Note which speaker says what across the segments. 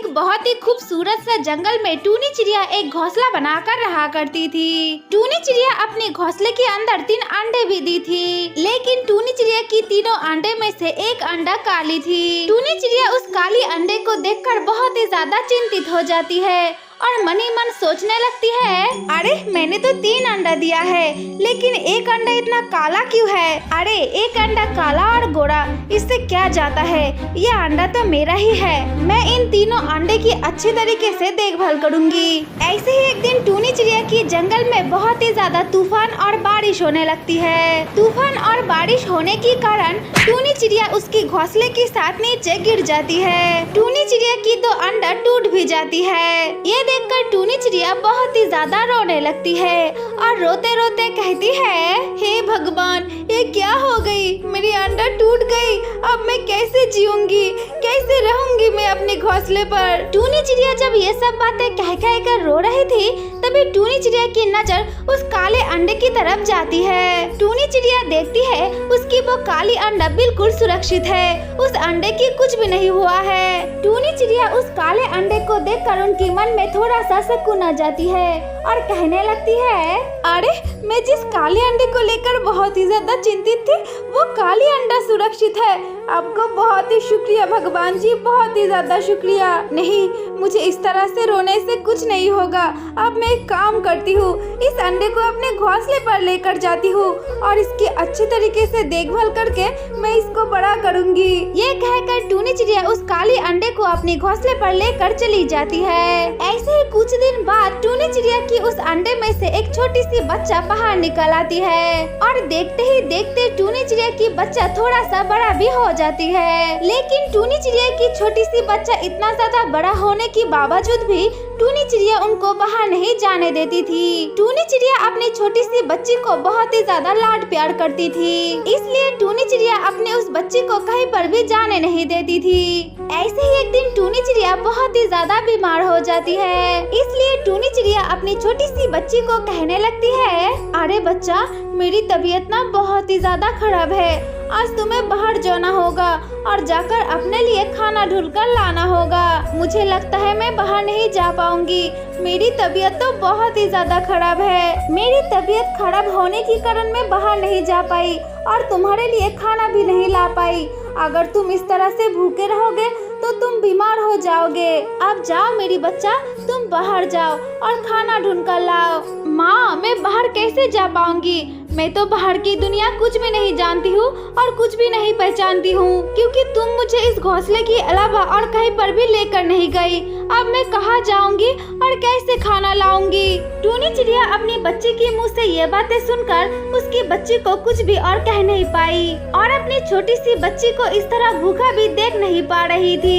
Speaker 1: एक बहुत ही खूबसूरत सा जंगल में टूनी चिड़िया एक घोंसला बनाकर रहा करती थी। टूनी चिड़िया अपने घोंसले के अंदर 3 अंडे भी दी थी, लेकिन टूनी चिड़िया की तीनों अंडे में से एक अंडा काली थी। टूनी चिड़िया उस काली अंडे को देखकर बहुत ही ज्यादा चिंतित हो जाती है और मन ही मन सोचने लगती है, अरे मैंने तो 3 अंडा दिया है, लेकिन एक अंडा इतना काला क्यों है? अरे एक अंडा काला और गोरा, इससे क्या जाता है? यह अंडा तो मेरा ही है। मैं इन तीनों अंडे की अच्छी तरीके से देखभाल करूंगी। ऐसे ही एक दिन टूनी चिड़िया की जंगल में बहुत ही ज्यादा तूफान और बारिश होने लगती है। तूफान और बारिश होने के कारण टूनी चिड़िया उसके घोंसले के साथ नीचे गिर जाती है। टूनी चिड़िया की 2 अंडा टूट भी जाती है। ये देखकर टूनी चिड़िया बहुत ही ज्यादा रोने लगती है और रोते रोते कहती है, हे भगवान, ये क्या हो गई? मेरी अंडा टूट गई। अब मैं कैसे जीऊंगी, कैसे रहूंगी मैं अपने घोंसले पर? टूनी चिड़िया जब ये सब बातें कह कर रो रही थी, तभी टूनी चिड़िया की नजर उस काले अंडे की तरफ जाती है। टूनी चिड़िया देखती है उसकी वो काली अंडा बिल्कुल सुरक्षित है, उस अंडे की कुछ भी नहीं हुआ है। टूनी चिड़िया उस काले अंडे को देखकर उनके मन में थोड़ा सा सुकून आ जाती है और कहने लगती है, अरे मैं जिस काले अंडे को लेकर बहुत ही ज्यादा चिंतित थी, वो काली अंडा सुरक्षित है। आपको बहुत ही शुक्रिया भगवान जी, बहुत ही ज्यादा शुक्रिया। नहीं, मुझे इस तरह से रोने से कुछ नहीं होगा। अब मैं एक काम करती हूँ, इस अंडे को अपने घोंसले पर लेकर जाती हूँ और इसकी अच्छी तरीके से देखभाल करके मैं इसको बड़ा करूँगी। ये कहकर टूनी चिड़िया उस काली अंडे को अपने घोंसले पर लेकर चली जाती है। ऐसे ही कुछ दिन बाद टूनी चिड़िया की उस अंडे में से एक छोटी सी बच्चा बाहर निकल आती है और देखते ही देखते टूनी चिड़िया की बच्चा थोड़ा सा बड़ा भी हो जाती है। लेकिन टूनी चिड़िया की छोटी सी बच्चा इतना ज्यादा बड़ा होने के बावजूद भी टूनी चिड़िया उनको बाहर नहीं जाने देती थी। टूनी चिड़िया अपनी छोटी सी बच्ची को बहुत ही ज्यादा लाड प्यार करती थी, इसलिए टूनी चिड़िया अपने उस बच्ची को कहीं पर भी जाने नहीं देती थी। ऐसे ही एक दिन टूनी चिड़िया बहुत ही ज्यादा बीमार हो जाती है, इसलिए टूनी चिड़िया अपनी छोटी सी बच्ची को कहने लगती है, अरे बच्चा, मेरी तबीयत ना बहुत ही ज्यादा खराब है। आज तुम्हें बाहर जाना होगा और जाकर अपने लिए खाना ढूंढ कर लाना होगा। मुझे लगता है मैं बाहर नहीं जा पाऊंगी। मेरी तबीयत तो बहुत ही ज्यादा खराब है। मेरी तबीयत खराब होने के कारण मैं बाहर नहीं जा पाई और तुम्हारे लिए खाना भी नहीं ला पाई। अगर तुम इस तरह से भूखे रहोगे तो तुम बीमार हो जाओगे। अब जाओ मेरी बच्चा, तुम बाहर जाओ और खाना ढूंढ कर लाओ। माँ, मैं बाहर कैसे जा पाऊंगी? मैं तो बाहर की दुनिया कुछ भी नहीं जानती हूँ और कुछ भी नहीं पहचानती हूँ, क्योंकि तुम मुझे इस घोंसले के अलावा और कहीं पर भी लेकर नहीं गई। अब मैं कहाँ जाऊंगी और कैसे खाना लाऊंगी? टूनी चिड़िया अपनी बच्ची के मुंह से ये बातें सुनकर उसकी बच्ची को कुछ भी और कह नहीं पाई और अपनी छोटी सी बच्ची को इस तरह भूखा भी देख नहीं पा रही थी।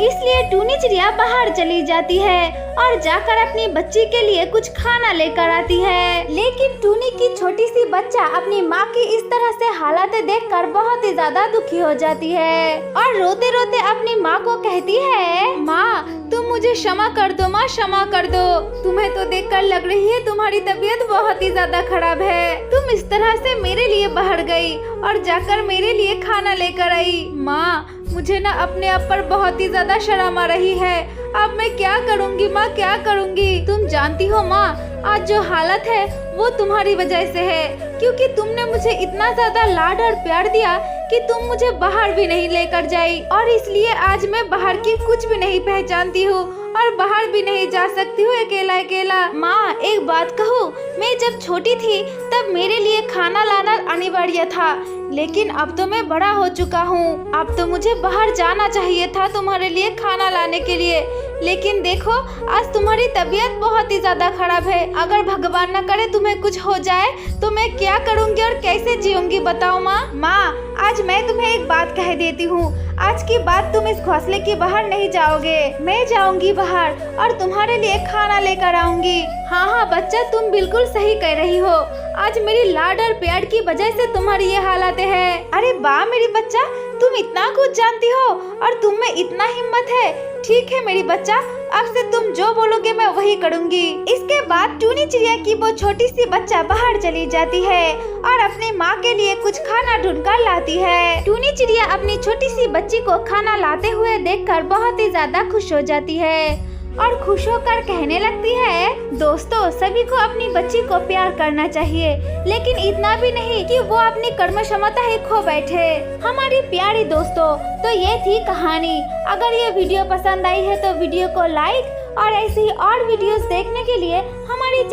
Speaker 1: इसलिए टूनी चिड़िया बाहर चली जाती है और जाकर अपनी बच्ची के लिए कुछ खाना लेकर आती है। लेकिन टूनी की छोटी सी बच्चा अपनी माँ की इस तरह से हालत देखकर बहुत ही ज्यादा दुखी हो जाती है और रोते रोते अपनी माँ को कहती है, माँ, तुम मुझे क्षमा कर दो माँ, क्षमा कर दो। तुम्हें तो देखकर लग रही है तुम्हारी तबीयत बहुत ही ज्यादा खराब है। तुम इस तरह से मेरे लिए बाहर गई और जाकर मेरे लिए खाना लेकर आई। माँ, मुझे ना अपने आप पर बहुत ही ज्यादा शर्म आ रही है। अब मैं क्या करूँगी माँ, क्या करूँगी? तुम जानती हो माँ, आज जो हालत है वो तुम्हारी वजह से है, क्योंकि तुमने मुझे इतना ज्यादा लाड और प्यार दिया कि तुम मुझे बाहर भी नहीं लेकर जाई और इसलिए आज मैं बाहर की कुछ भी नहीं पहचानती हूँ और बाहर भी नहीं जा सकती हूँ अकेला अकेला। माँ, एक बात कहूँ, मैं जब छोटी थी तब मेरे लिए खाना लाना अनिवार्य था, लेकिन अब तो मैं बड़ा हो चुका हूँ। अब तो मुझे बाहर जाना चाहिए था तुम्हारे लिए खाना लाने के लिए, लेकिन देखो आज तुम्हारी तबीयत बहुत ही ज्यादा खराब है। अगर भगवान न करे तुम्हें कुछ हो जाए तो मैं क्या करूँगी और कैसे जीऊंगी, बताओ माँ। माँ, आज मैं तुम्हें एक बात कह देती हूँ, आज के बाद तुम इस घोंसले के बाहर नहीं जाओगे। मैं जाऊंगी बाहर और तुम्हारे लिए खाना लेकर आऊंगी। हाँ हाँ बच्चा, तुम बिल्कुल सही कह रही हो। आज मेरी लाड और प्यार की वजह से तुम्हारी ये हालत है। अरे वाह मेरी बच्चा, तुम इतना कुछ जानती हो और तुम में इतना हिम्मत है। ठीक है मेरी बच्चा, अब से तुम जो बोलोगे मैं वही करूँगी। इसके बाद टूनी चिड़िया की वो छोटी सी बच्चा बाहर चली जाती है और अपनी माँ के लिए कुछ खाना ढूंढकर लाती है। टूनी चिड़िया अपनी छोटी सी बच्ची को खाना लाते हुए देखकर बहुत ही ज्यादा खुश हो जाती है और खुश होकर कहने लगती है, दोस्तों सभी को अपनी बच्ची को प्यार करना चाहिए, लेकिन इतना भी नहीं कि वो अपनी कर्म क्षमता ही खो बैठे। हमारी प्यारी दोस्तों, तो ये थी कहानी। अगर ये वीडियो पसंद आई है तो वीडियो को लाइक और ऐसी ही और वीडियोस देखने के लिए हमारी